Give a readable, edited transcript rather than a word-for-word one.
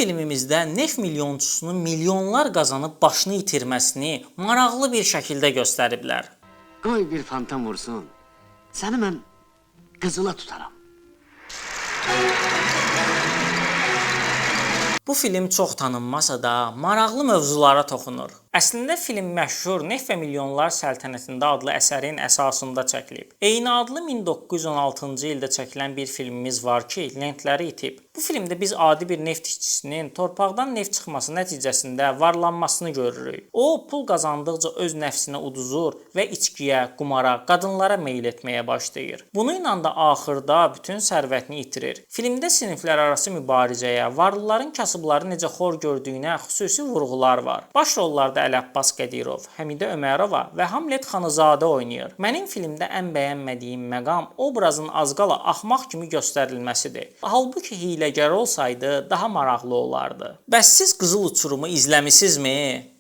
filmimizdə neft milyonçusunun milyonlar qazanıb başını itirməsini maraqlı bir şəkildə göstəriblər. Qoy bir fantom vursun. Səni mən qızıla tutaram. Bu film çox tanınmasa da maraqlı mövzulara toxunur. Əslində film məşhur Neft və Milyonlar Səltənətində adlı əsərin əsasında çəkilib. Eyni adlı 1916-cı ildə çəkilən bir filmimiz var ki, lentləri itib. Bu filmdə biz adi bir neft işçisinin torpaqdan neft çıxması nəticəsində varlanmasını görürük. O, pul qazandıqca öz nəfsinə uduzur və içkiyə, qumara, qadınlara meyl etməyə başlayır. Bununla da axırda bütün sərvətini itirir. Filmdə siniflərarası mübarizəyə, varlıların kasıbları necə xor gördüyünə xüsusi vurğular var. Baş rollarda Əli-Abbas Qədirov, Həmidə Ömərova və Hamlet Xanızadə oynayır. Mənim filmdə ən bəyənmədiyim məqam obrazın az qala axmaq kimi göstərilməsidir. Halbuki hiyləgər olsaydı daha maraqlı olardı. Bəs siz Qızıl Uçurumu izləmisinizmi?